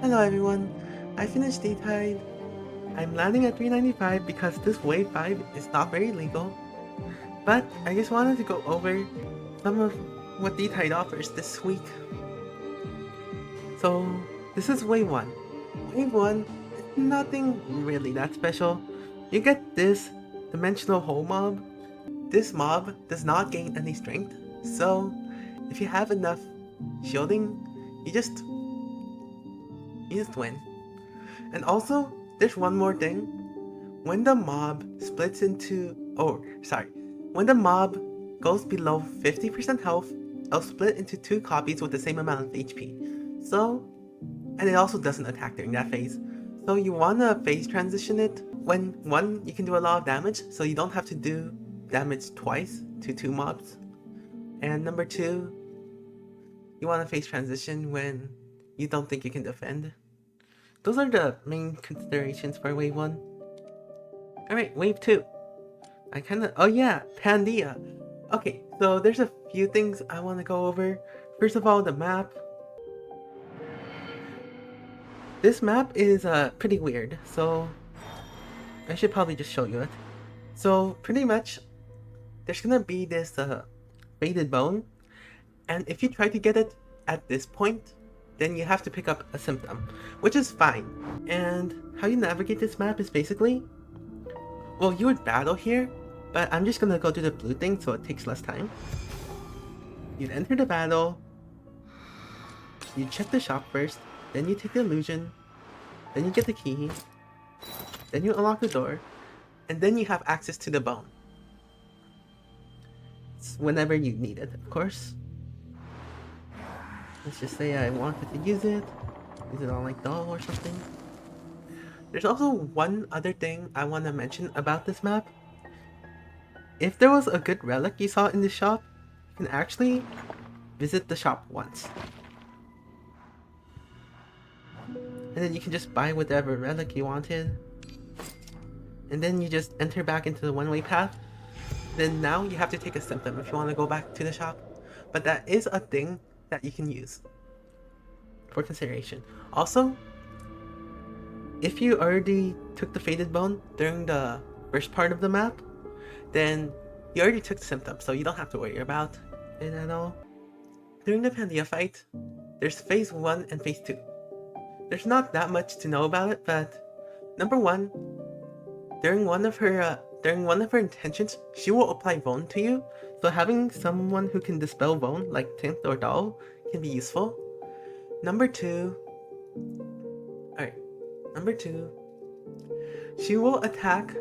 Hello everyone, I finished D-Tide. I'm landing at 395 because this wave 5 is not very legal, but I just wanted to go over some of what D-Tide offers this week. So this is wave 1. Wave 1 is nothing really that special. You get this dimensional hole mob. This mob does not gain any strength, so if you have enough shielding, you just win. And also, there's one more thing. When the mob splits into, when the mob goes below 50% health, it'll split into 2 copies with the same amount of HP. So, and it also doesn't attack during that phase. So you wanna phase transition it when, one, you can do a lot of damage, so you don't have to do damage twice to 2 mobs. And number 2, you wanna phase transition when you don't think you can defend. Those are the main considerations for wave 1. Alright, wave 2. Oh yeah, Pandia. Okay, so there's a few things I want to go over. First of all, the map. This map is pretty weird, so I should probably just show you it. So pretty much, there's gonna be this faded bone, and if you try to get it at this point, then you have to pick up a symptom, which is fine. And how you navigate this map is basically, well, you would battle here, but I'm just gonna go do the blue thing so it takes less time. You'd enter the battle, you check the shop first, then you take the illusion, then you get the key, then you unlock the door, and then you have access to the bone. It's whenever you need it, of course. Let's just say I wanted to use it on like doll or something. There's also one other thing I want to mention about this map. If there was a good relic you saw in the shop, you can actually visit the shop once. And then you can just buy whatever relic you wanted. And then you just enter back into the one-way path. Then now you have to take a symptom if you want to go back to the shop. But that is a thing that you can use for consideration. Also, if you already took the faded bone during the first part of the map, then you already took the symptom, so you don't have to worry about it at all. During the Pandia fight, there's phase 1 and phase 2. There's not that much to know about it, but number 1, during one of her intentions, she will apply Bone to you, so having someone who can dispel Bone, like Tint or Doll, can be useful. Number 2, she will attack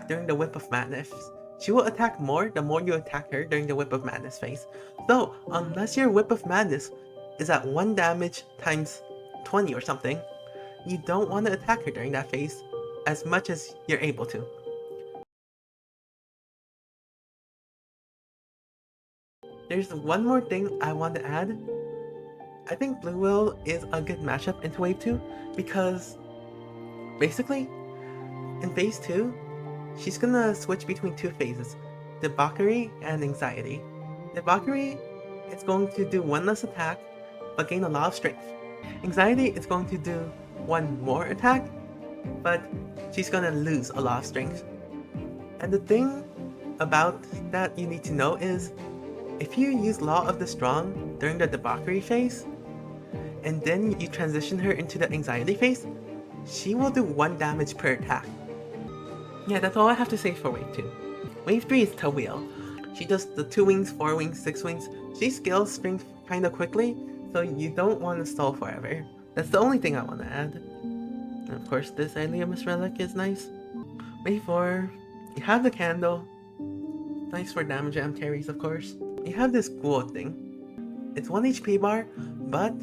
during the Whip of Madness. She will attack more the more you attack her during the Whip of Madness phase. So, unless your Whip of Madness is at 1 damage times 20 or something, you don't want to attack her during that phase as much as you're able to. There's one more thing I want to add. I think Blue Will is a good matchup into Wave 2 because basically, in phase 2, she's gonna switch between 2 phases, Debauchery and Anxiety. Debauchery is going to do 1 less attack, but gain a lot of strength. Anxiety is going to do 1 more attack, but she's gonna lose a lot of strength. And the thing about that you need to know is, if you use Law of the Strong during the Debauchery phase, and then you transition her into the Anxiety phase, she will do 1 damage per attack. Yeah, that's all I have to say for Wave 2. Wave 3 is Tawil. She does the 2 wings, 4 wings, 6 wings. She scales strength kinda quickly, so you don't want to stall forever. That's the only thing I want to add. And of course, this Aliamus relic is nice. Wave 4, you have the candle. Nice for damage amp carries, of course. You have this ghoul thing. It's 1 HP bar, but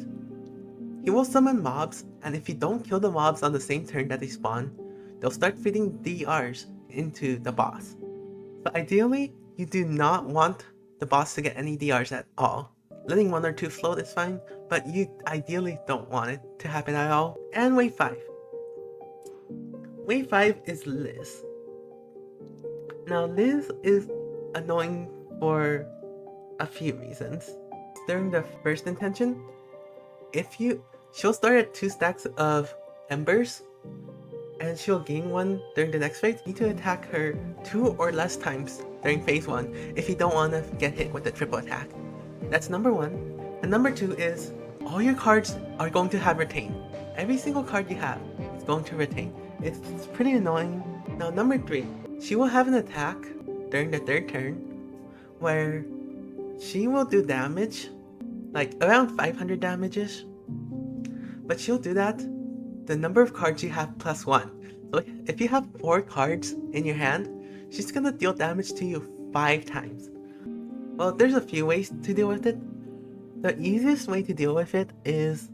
he will summon mobs, and if you don't kill the mobs on the same turn that they spawn, they'll start feeding DRs into the boss. So ideally, you do not want the boss to get any DRs at all. Letting 1 or 2 float is fine, but you ideally don't want it to happen at all. And Wave 5. Wave 5 is Liz. Now Liz is annoying for a few reasons. During the first intention, if you She'll start at 2 stacks of embers, and she'll gain 1 during the next phase. You need to attack her 2 or less times during phase 1 if you don't want to get hit with a triple attack. That's number 1. And number 2 is all your cards are going to have retain. Every single card you have is going to retain. It's pretty annoying. Now number 3, she will have an attack during the 3rd turn where she will do damage, like around 500 damages. But she'll do that the number of cards you have plus 1. So if you have 4 cards in your hand, she's gonna deal damage to you 5 times. Well, there's a few ways to deal with it. The easiest way to deal with it is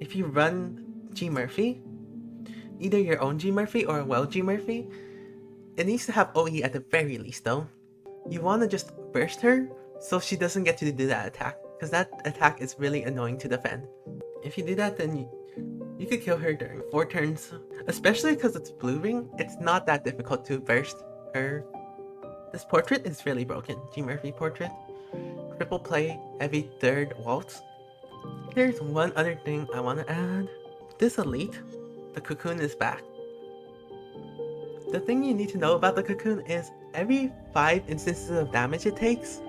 if you run G Murphy, either your own G Murphy or a well G Murphy. It needs to have OE at the very least though. You want to just burst her so she doesn't get to do that attack, because that attack is really annoying to defend. If you do that, then you could kill her during 4 turns. Especially because it's blue ring, it's not that difficult to burst her. This portrait is really broken, G Murphy portrait. Triple play every 3rd waltz. There's one other thing I want to add. This elite, the cocoon is back. The thing you need to know about the cocoon is every 5 instances of damage it takes,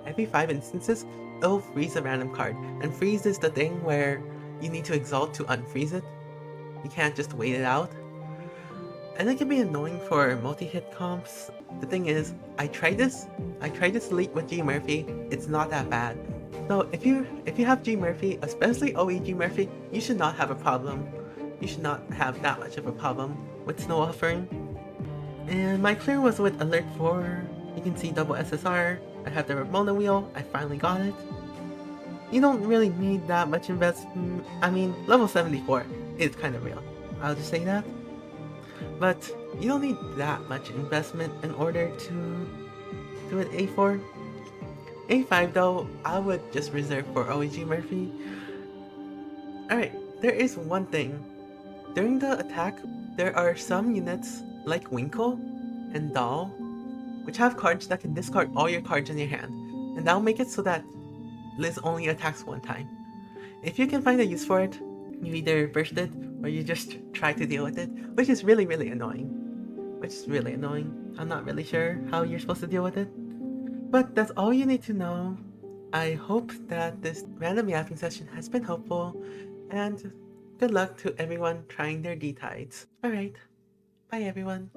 every 5 instances, it'll freeze a random card. And freeze is the thing where you need to exalt to unfreeze it. You can't just wait it out. And it can be annoying for multi-hit comps. The thing is, I tried this elite with G Murphy, it's not that bad. So if you have G Murphy, especially OE G Murphy, you should not have a problem. You should not have that much of a problem with Snow Offering. And my clear was with Alert 4. You can see double SSR. I have the Ramona wheel, I finally got it. You don't really need that much investment. I mean, level 74 is kind of real. I'll just say that. But you don't need that much investment in order to do an A4. A5 though, I would just reserve for OEG Murphy. Alright, there is one thing. During the attack, there are some units like Winkle and Doll, which have cards that can discard all your cards in your hand, and that'll make it so that Liz only attacks 1 time. If you can find a use for it, you either burst it or you just try to deal with it, which is really annoying. I'm not really sure how you're supposed to deal with it. But that's all you need to know. I hope that this random yapping session has been helpful, and good luck to everyone trying their D-Tides. Alright, bye everyone.